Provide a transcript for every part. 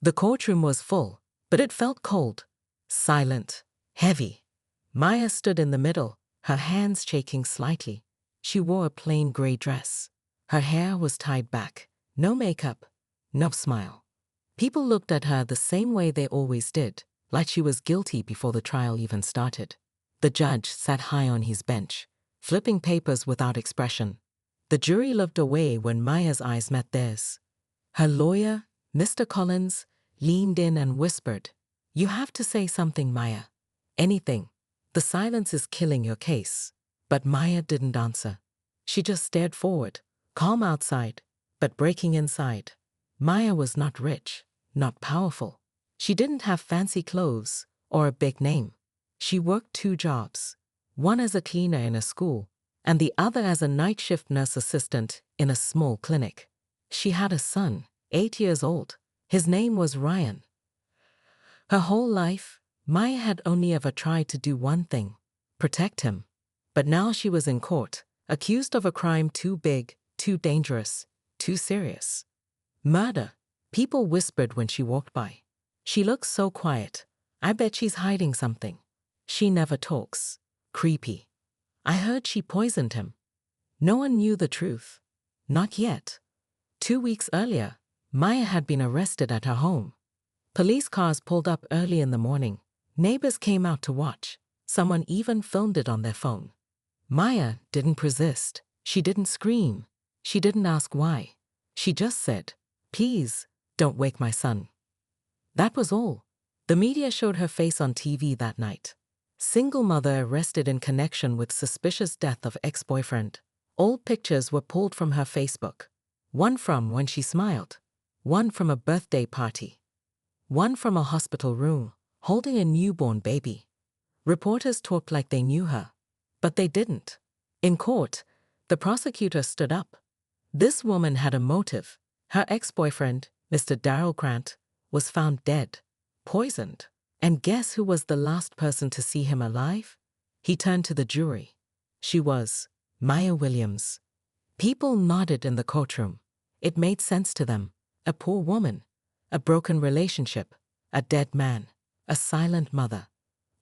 The courtroom was full, but it felt cold, silent, heavy. Maya stood in the middle, her hands shaking slightly. She wore a plain gray dress. Her hair was tied back, no makeup, no smile. People looked at her the same way they always did, like she was guilty before the trial even started. The judge sat high on his bench, flipping papers without expression. The jury looked away when Maya's eyes met theirs. Her lawyer, Mr. Collins, leaned in and whispered, "You have to say something, Maya. Anything. The silence is killing your case." But Maya didn't answer. She just stared forward, calm outside, but breaking inside. Maya was not rich, not powerful. She didn't have fancy clothes or a big name. She worked 2 jobs, one as a cleaner in a school and the other as a night shift nurse assistant in a small clinic. She had a son, 8 years old. His name was Ryan. Her whole life, Maya had only ever tried to do one thing: protect him. But now she was in court, accused of a crime too big, too dangerous, too serious. Murder. People whispered when she walked by. "She looks so quiet. I bet she's hiding something. She never talks. Creepy. I heard she poisoned him." No one knew the truth. Not yet. 2 weeks earlier, Maya had been arrested at her home. Police cars pulled up early in the morning. Neighbors came out to watch. Someone even filmed it on their phone. Maya didn't persist. She didn't scream. She didn't ask why. She just said, "Please, don't wake my son." That was all. The media showed her face on TV that night. Single mother arrested in connection with suspicious death of ex-boyfriend. Old pictures were pulled from her Facebook. One from when she smiled. One from a birthday party. One from a hospital room, holding a newborn baby. Reporters talked like they knew her, but they didn't. In court, the prosecutor stood up. This woman had a motive. Her ex-boyfriend, Mr. Darrell Grant, was found dead, poisoned. And guess who was the last person to see him alive? He turned to the jury. She was Maya Williams. People nodded in the courtroom. It made sense to them. A poor woman, a broken relationship, a dead man, a silent mother.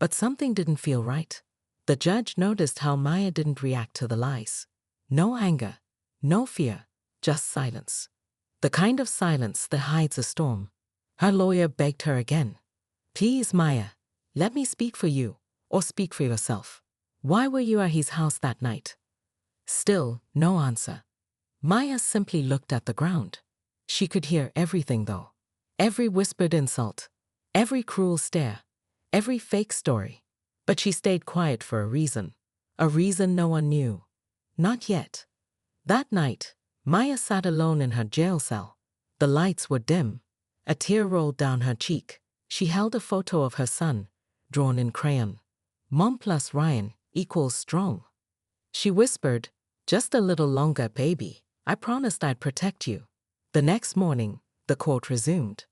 But something didn't feel right. The judge noticed how Maya didn't react to the lies. No anger, no fear, just silence. The kind of silence that hides a storm. Her lawyer begged her again. "Please, Maya, let me speak for you, or speak for yourself. Why were you at his house that night?" Still, no answer. Maya simply looked at the ground. She could hear everything, though. Every whispered insult, every cruel stare, every fake story. But she stayed quiet for a reason no one knew. Not yet. That night, Maya sat alone in her jail cell. The lights were dim. A tear rolled down her cheek. She held a photo of her son, drawn in crayon. Mom plus Ryan equals strong. She whispered, "Just a little longer, baby. I promised I'd protect you." The next morning, the court resumed.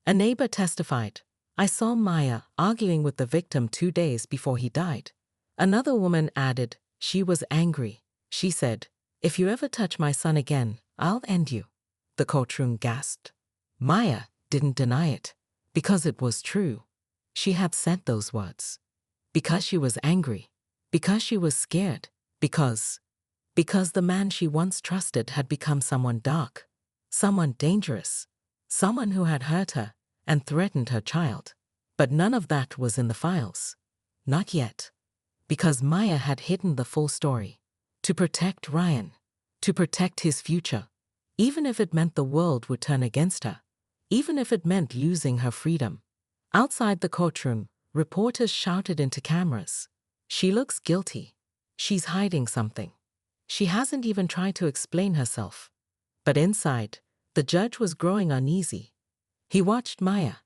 A neighbor testified, "I saw Maya arguing with the victim 2 days before he died." Another woman added, "She was angry. She said, 'If you ever touch my son again, I'll end you.'" The courtroom gasped. Maya didn't deny it. Because it was true. She had said those words. Because she was angry. Because she was scared. Because the man she once trusted had become someone dark. Someone dangerous. Someone who had hurt her and threatened her child. But none of that was in the files. Not yet. Because Maya had hidden the full story. To protect Ryan. To protect his future. Even if it meant the world would turn against her. Even if it meant losing her freedom. Outside the courtroom, reporters shouted into cameras. "She looks guilty. She's hiding something. She hasn't even tried to explain herself." But inside, the judge was growing uneasy. He watched Maya.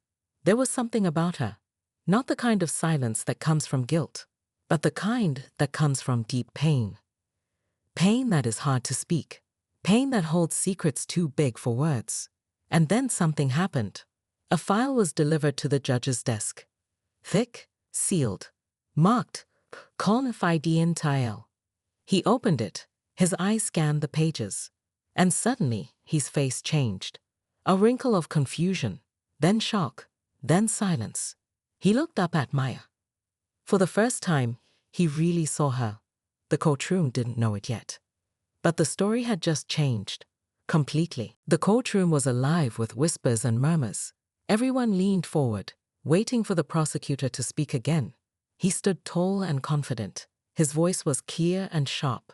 There was something about her. Not the kind of silence that comes from guilt, but the kind that comes from deep pain. Pain that is hard to speak. Pain that holds secrets too big for words. And then something happened. A file was delivered to the judge's desk. Thick, sealed, marked, confidential. He opened it. His eyes scanned the pages. And suddenly, his face changed. A wrinkle of confusion. then shock, then silence. He looked up at Maya. For the first time, he really saw her. The courtroom didn't know it yet. But the story had just changed. Completely. The courtroom was alive with whispers and murmurs. Everyone leaned forward, waiting for the prosecutor to speak again. He stood tall and confident. His voice was clear and sharp.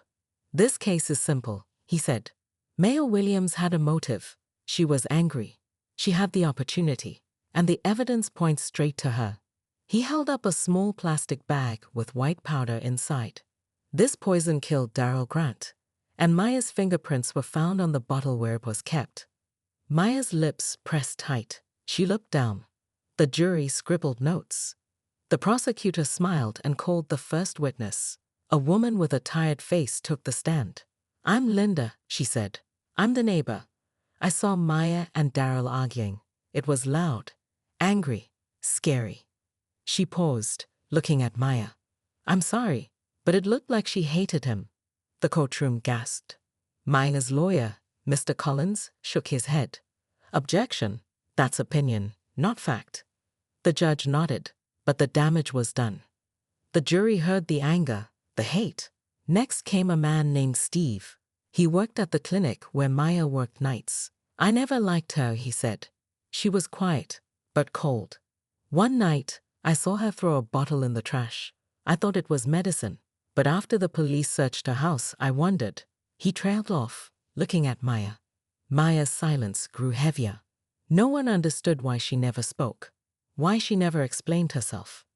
"This case is simple," he said. "Mayor Williams had a motive. She was angry. She had the opportunity, and the evidence points straight to her." He held up a small plastic bag with white powder inside. "This poison killed Darrell Grant, and Maya's fingerprints were found on the bottle where it was kept." Maya's lips pressed tight. She looked down. The jury scribbled notes. The prosecutor smiled and called the first witness. A woman with a tired face took the stand. "I'm Linda," she said. "I'm the neighbor. I saw Maya and Darrell arguing. It was loud, angry, scary." She paused, looking at Maya. "I'm sorry, but it looked like she hated him." The courtroom gasped. Maya's lawyer, Mr. Collins, shook his head. "Objection. That's opinion, not fact." The judge nodded, but the damage was done. The jury heard the anger, the hate. Next came a man named Steve. He worked at the clinic where Maya worked nights. "I never liked her," he said. "She was quiet, but cold. One night, I saw her throw a bottle in the trash. I thought it was medicine, but after the police searched her house, I wondered." He trailed off, looking at Maya. Maya's silence grew heavier. No one understood why she never spoke, why she never explained herself.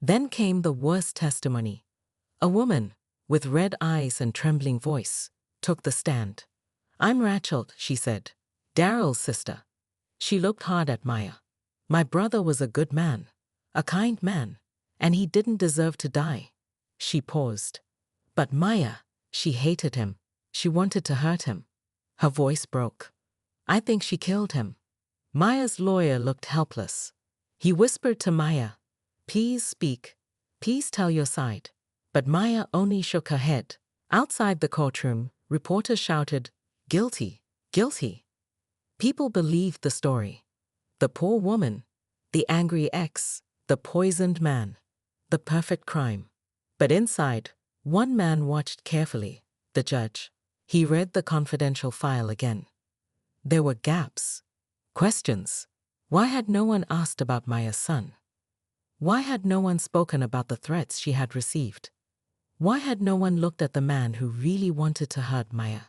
Then came the worst testimony. A woman, with red eyes and trembling voice, took the stand. "I'm Rachel," she said, "Darrell's sister." She looked hard at Maya. "My brother was a good man, a kind man, and he didn't deserve to die." She paused. "But Maya, she hated him. She wanted to hurt him." Her voice broke. "I think she killed him." Maya's lawyer looked helpless. He whispered to Maya, "Please speak. Please tell your side." But Maya only shook her head. Outside the courtroom, reporters shouted, "Guilty, guilty." People believed the story. The poor woman, the angry ex, the poisoned man, the perfect crime. But inside, one man watched carefully, the judge. He read the confidential file again. There were gaps, questions. Why had no one asked about Maya's son? Why had no one spoken about the threats she had received? Why had no one looked at the man who really wanted to hurt Maya?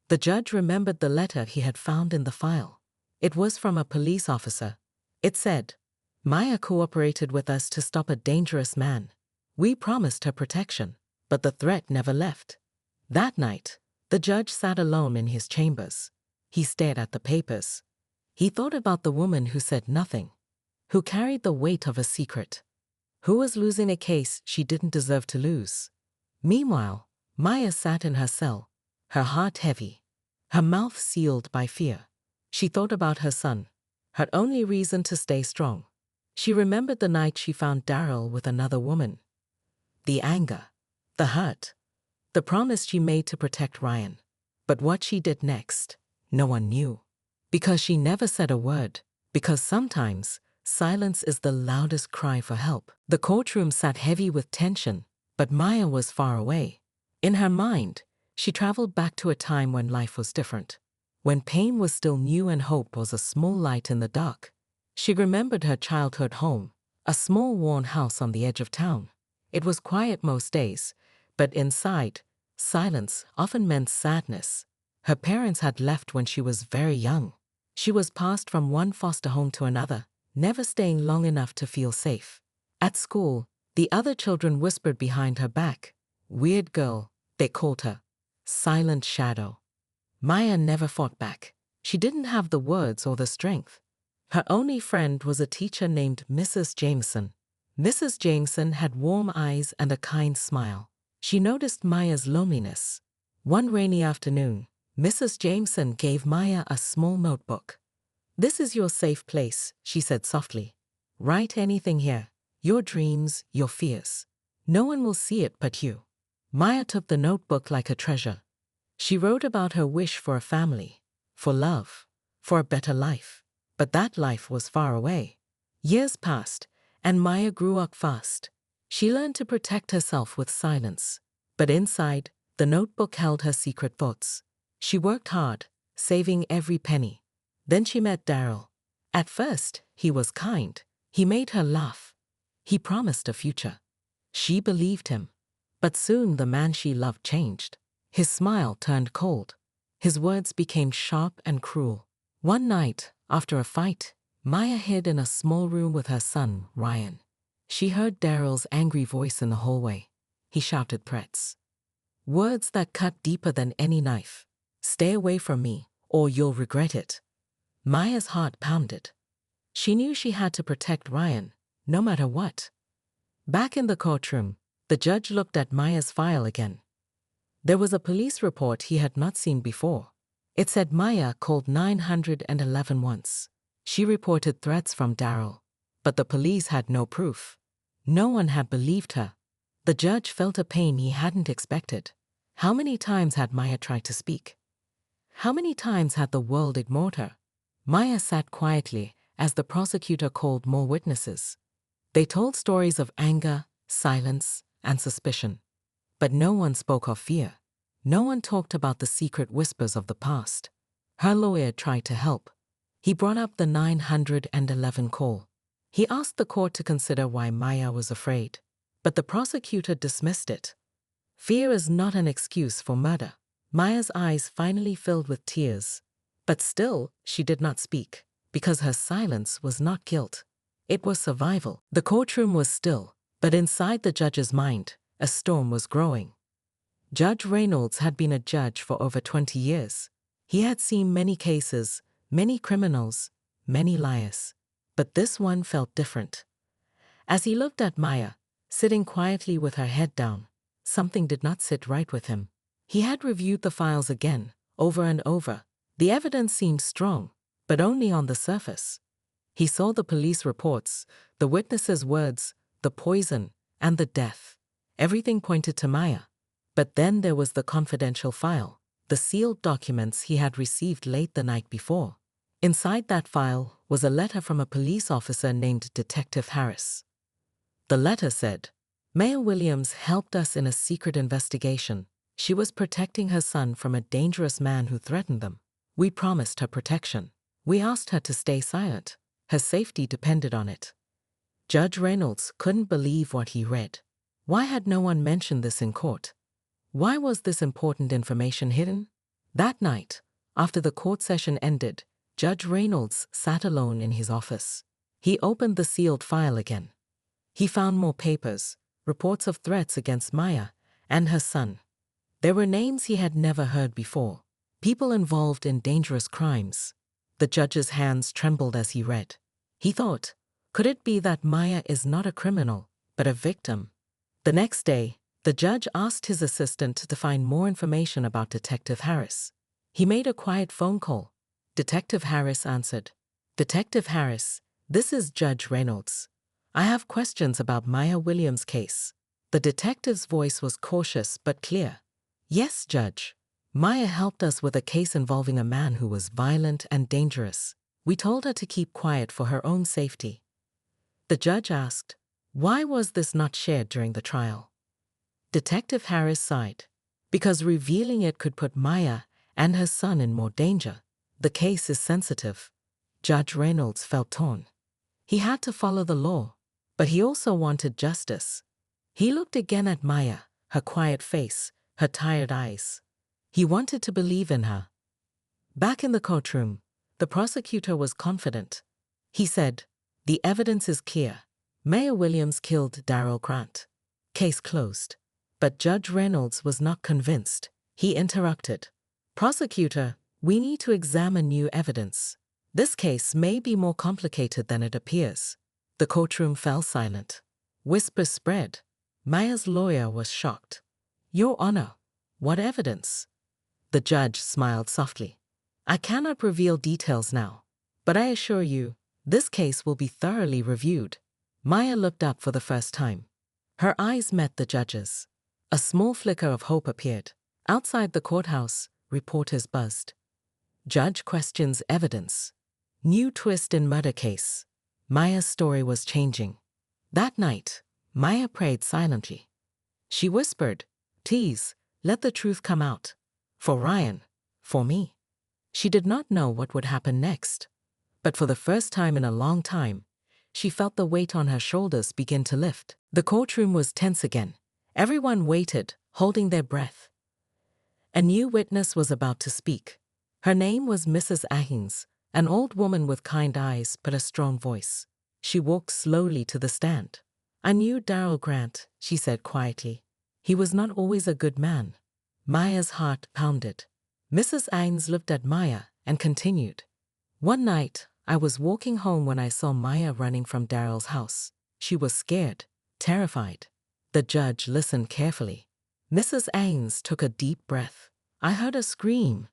The judge remembered the letter he had found in the file. It was from a police officer. It said, "Maya cooperated with us to stop a dangerous man. We promised her protection, but the threat never left." That night, the judge sat alone in his chambers. He stared at the papers. He thought about the woman who said nothing, who carried the weight of a secret, who was losing a case she didn't deserve to lose. Meanwhile, Maya sat in her cell, her heart heavy, her mouth sealed by fear. She thought about her son, her only reason to stay strong. She remembered the night she found Darrell with another woman. The anger, the hurt, the promise she made to protect Ryan. But what she did next, no one knew. Because she never said a word. Because sometimes, silence is the loudest cry for help. The courtroom sat heavy with tension, but Maya was far away. In her mind, she traveled back to a time when life was different, when pain was still new and hope was a small light in the dark. She remembered her childhood home, a small worn house on the edge of town. It was quiet most days, but inside, silence often meant sadness. Her parents had left when she was very young. She was passed from one foster home to another, never staying long enough to feel safe. At school, the other children whispered behind her back, "Weird girl," they called her. Silent shadow. Maya never fought back. She didn't have the words or the strength. Her only friend was a teacher named Mrs. Jameson. Mrs. Jameson had warm eyes and a kind smile. She noticed Maya's loneliness. One rainy afternoon, Mrs. Jameson gave Maya a small notebook. "This is your safe place," she said softly. "Write anything here, your dreams, your fears. No one will see it but you." Maya took the notebook like a treasure. She wrote about her wish for a family, for love, for a better life. But that life was far away. Years passed, and Maya grew up fast. She learned to protect herself with silence. But inside, the notebook held her secret thoughts. She worked hard, saving every penny. Then she met Daryl. At first, he was kind. He made her laugh. He promised a future. She believed him. But soon the man she loved changed. His smile turned cold. His words became sharp and cruel. One night, after a fight, Maya hid in a small room with her son, Ryan. She heard Daryl's angry voice in the hallway. He shouted threats. Words that cut deeper than any knife. Stay away from me, or you'll regret it. Maya's heart pounded. She knew she had to protect Ryan, no matter what. Back in the courtroom, the judge looked at Maya's file again. There was a police report he had not seen before. It said Maya called 911 once. She reported threats from Daryl, but the police had no proof. No one had believed her. The judge felt a pain he hadn't expected. How many times had Maya tried to speak? How many times had the world ignored her? Maya sat quietly as the prosecutor called more witnesses. They told stories of anger, silence, and suspicion. But no one spoke of fear. No one talked about the secret whispers of the past. Her lawyer tried to help. He brought up the 911 call. He asked the court to consider why Maya was afraid. But the prosecutor dismissed it. Fear is not an excuse for murder. Maya's eyes finally filled with tears. But still, she did not speak, because her silence was not guilt. It was survival. The courtroom was still, but inside the judge's mind, a storm was growing. Judge Reynolds had been a judge for over 20 years. He had seen many cases, many criminals, many liars. But this one felt different. As he looked at Maya, sitting quietly with her head down, something did not sit right with him. He had reviewed the files again, over and over. The evidence seemed strong, but only on the surface. He saw the police reports, the witnesses' words, the poison, and the death. Everything pointed to Maya. But then there was the confidential file, the sealed documents he had received late the night before. Inside that file was a letter from a police officer named Detective Harris. The letter said, "Maya Williams helped us in a secret investigation. She was protecting her son from a dangerous man who threatened them. We promised her protection. We asked her to stay silent. Her safety depended on it." Judge Reynolds couldn't believe what he read. Why had no one mentioned this in court? Why was this important information hidden? That night, after the court session ended, Judge Reynolds sat alone in his office. He opened the sealed file again. He found more papers, reports of threats against Maya and her son. There were names he had never heard before, people involved in dangerous crimes. The judge's hands trembled as he read. He thought, could it be that Maya is not a criminal, but a victim? The next day, the judge asked his assistant to find more information about Detective Harris. He made a quiet phone call. Detective Harris answered. "Detective Harris, this is Judge Reynolds. I have questions about Maya Williams' case." The detective's voice was cautious but clear. "Yes, Judge. Maya helped us with a case involving a man who was violent and dangerous. We told her to keep quiet for her own safety." The judge asked, "Why was this not shared during the trial?" Detective Harris sighed. "Because revealing it could put Maya and her son in more danger. The case is sensitive." Judge Reynolds felt torn. He had to follow the law, but he also wanted justice. He looked again at Maya, her quiet face, her tired eyes. He wanted to believe in her. Back in the courtroom, the prosecutor was confident. He said, "The evidence is clear. Maya Williams killed Daryl Grant. Case closed." But Judge Reynolds was not convinced. He interrupted. "Prosecutor, we need to examine new evidence. This case may be more complicated than it appears." The courtroom fell silent. Whispers spread. Maya's lawyer was shocked. "Your Honor, what evidence?" The judge smiled softly. "I cannot reveal details now, but I assure you, this case will be thoroughly reviewed." Maya looked up for the first time. Her eyes met the judge's. A small flicker of hope appeared. Outside the courthouse, reporters buzzed. "Judge questions evidence." New twist in murder case. Maya's story was changing. That night, Maya prayed silently. She whispered, "Please, let the truth come out. For Ryan, for me." She did not know what would happen next. But for the first time in a long time, she felt the weight on her shoulders begin to lift. The courtroom was tense again. Everyone waited, holding their breath. A new witness was about to speak. Her name was Mrs. Ahines, an old woman with kind eyes but a strong voice. She walked slowly to the stand. "I knew Darrell Grant," she said quietly. "He was not always a good man." Maya's heart pounded. Mrs. Ahines looked at Maya and continued. "One night, I was walking home when I saw Maya running from Darrell's house. She was scared, terrified." The judge listened carefully. Mrs. Ahines took a deep breath. "I heard a scream.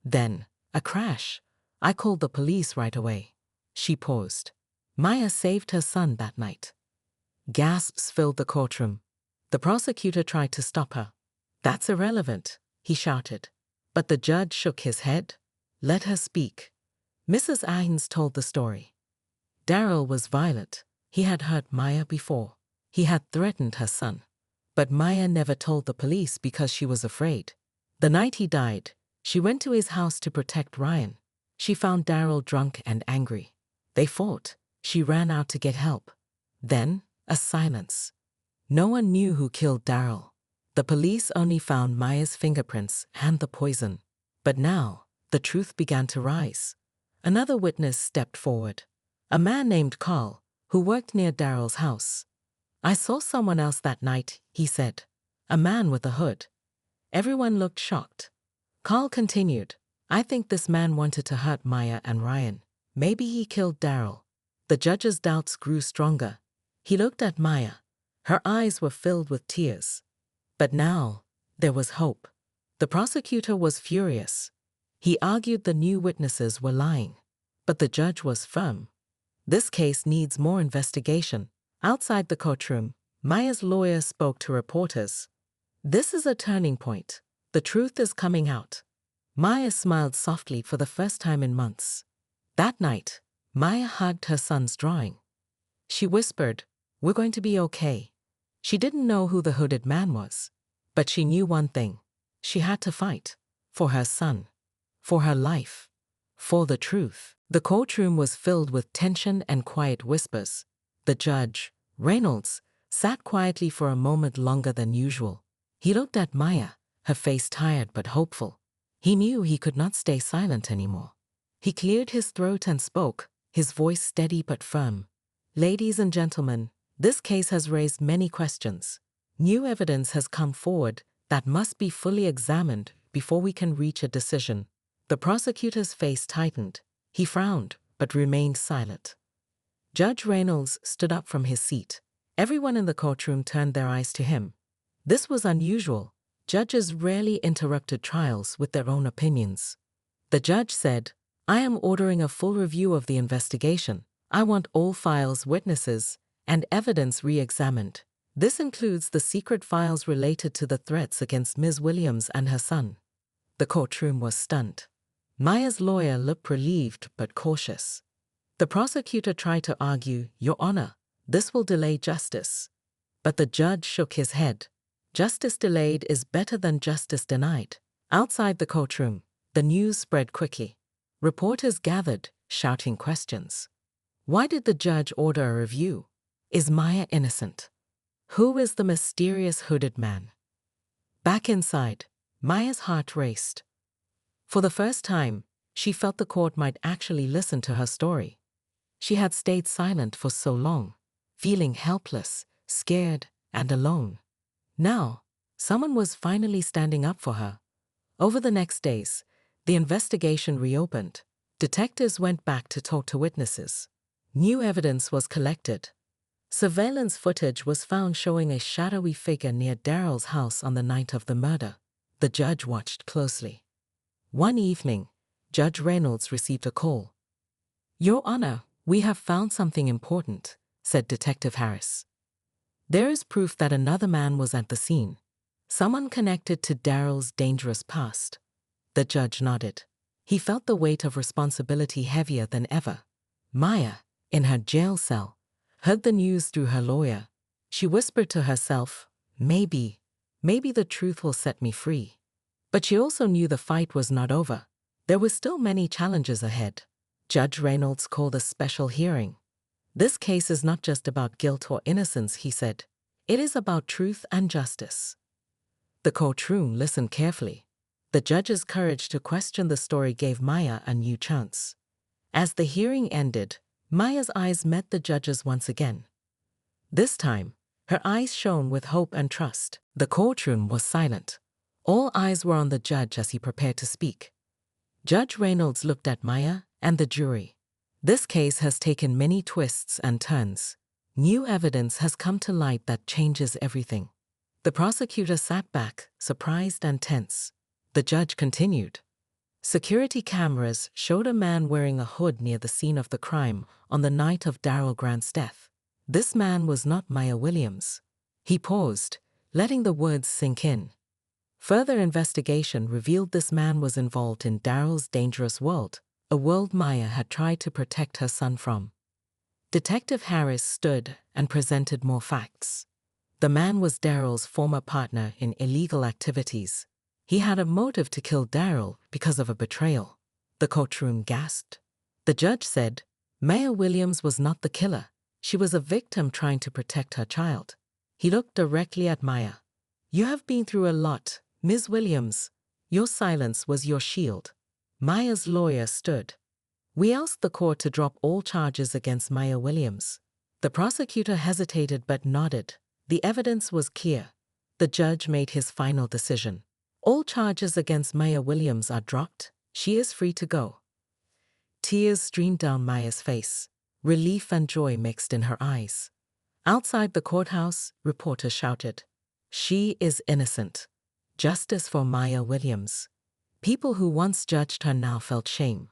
Then, a crash. I called the police right away." She paused. "Maya saved her son that night." Gasps filled the courtroom. The prosecutor tried to stop her. "That's irrelevant," he shouted. But the judge shook his head. "Let her speak." Mrs. Ahines told the story. Darrell was violent. He had hurt Maya before. He had threatened her son. But Maya never told the police because she was afraid. The night he died, she went to his house to protect Ryan. She found Darrell drunk and angry. They fought. She ran out to get help. Then, a silence. No one knew who killed Darrell. The police only found Maya's fingerprints and the poison. But now, the truth began to rise. Another witness stepped forward. A man named Carl, who worked near Darrell's house. "I saw someone else that night," he said. "A man with a hood." Everyone looked shocked. Carl continued, "I think this man wanted to hurt Maya and Ryan. Maybe he killed Darrell." The judge's doubts grew stronger. He looked at Maya. Her eyes were filled with tears. But now, there was hope. The prosecutor was furious. He argued the new witnesses were lying. But the judge was firm. "This case needs more investigation." Outside the courtroom, Maya's lawyer spoke to reporters. "This is a turning point. The truth is coming out." Maya smiled softly for the first time in months. That night, Maya hugged her son's drawing. She whispered, "We're going to be okay." She didn't know who the hooded man was. But she knew one thing. She had to fight. For her son. For her life. For the truth. The courtroom was filled with tension and quiet whispers. The judge, Reynolds, sat quietly for a moment longer than usual. He looked at Maya, her face tired but hopeful. He knew he could not stay silent anymore. He cleared his throat and spoke, his voice steady but firm. "Ladies and gentlemen, this case has raised many questions. New evidence has come forward that must be fully examined before we can reach a decision." The prosecutor's face tightened. He frowned, but remained silent. Judge Reynolds stood up from his seat. Everyone in the courtroom turned their eyes to him. This was unusual. Judges rarely interrupted trials with their own opinions. The judge said, "I am ordering a full review of the investigation. I want all files, witnesses, and evidence re-examined. This includes the secret files related to the threats against Ms. Williams and her son." The courtroom was stunned. Maya's lawyer looked relieved but cautious. The prosecutor tried to argue, "Your Honor, this will delay justice." But the judge shook his head. Justice delayed is better than justice denied. Outside the courtroom, the news spread quickly. Reporters gathered, shouting questions. Why did the judge order a review? Is Maya innocent? Who is the mysterious hooded man? Back inside, Maya's heart raced. For the first time, she felt the court might actually listen to her story. She had stayed silent for so long, feeling helpless, scared, and alone. Now, someone was finally standing up for her. Over the next days, the investigation reopened. Detectives went back to talk to witnesses. New evidence was collected. Surveillance footage was found showing a shadowy figure near Darrell's house on the night of the murder. The judge watched closely. One evening, Judge Reynolds received a call. "Your Honor, we have found something important," said Detective Harris. "There is proof that another man was at the scene. Someone connected to Darrell's dangerous past." The judge nodded. He felt the weight of responsibility heavier than ever. Maya, in her jail cell, heard the news through her lawyer. She whispered to herself, maybe the truth will set me free. But she also knew the fight was not over. There were still many challenges ahead. Judge Reynolds called a special hearing. This case is not just about guilt or innocence, he said. It is about truth and justice. The courtroom listened carefully. The judge's courage to question the story gave Maya a new chance. As the hearing ended, Maya's eyes met the judge's once again. This time, her eyes shone with hope and trust. The courtroom was silent. All eyes were on the judge as he prepared to speak. Judge Reynolds looked at Maya and the jury. This case has taken many twists and turns. New evidence has come to light that changes everything. The prosecutor sat back, surprised and tense. The judge continued. Security cameras showed a man wearing a hood near the scene of the crime on the night of Darrell Grant's death. This man was not Maya Williams. He paused, letting the words sink in. Further investigation revealed this man was involved in Darrell's dangerous world, a world Maya had tried to protect her son from. Detective Harris stood and presented more facts. The man was Darrell's former partner in illegal activities. He had a motive to kill Darrell because of a betrayal. The courtroom gasped. The judge said, Maya Williams was not the killer. She was a victim trying to protect her child. He looked directly at Maya. You have been through a lot, Ms. Williams. Your silence was your shield. Maya's lawyer stood. We asked the court to drop all charges against Maya Williams. The prosecutor hesitated but nodded. The evidence was clear. The judge made his final decision. All charges against Maya Williams are dropped. She is free to go. Tears streamed down Maya's face. Relief and joy mixed in her eyes. Outside the courthouse, reporters shouted, She is innocent. Justice for Maya Williams. People who once judged her now felt shame.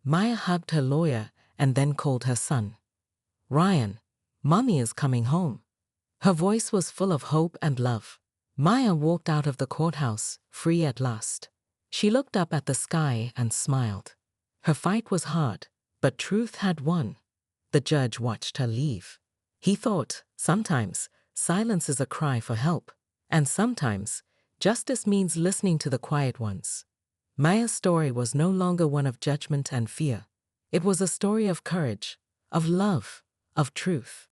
Maya hugged her lawyer and then called her son. Ryan, Mommy is coming home. Her voice was full of hope and love. Maya walked out of the courthouse, free at last. She looked up at the sky and smiled. Her fight was hard, but truth had won. The judge watched her leave. He thought, sometimes, silence is a cry for help, and sometimes, justice means listening to the quiet ones. Maya's story was no longer one of judgment and fear. It was a story of courage, of love, of truth.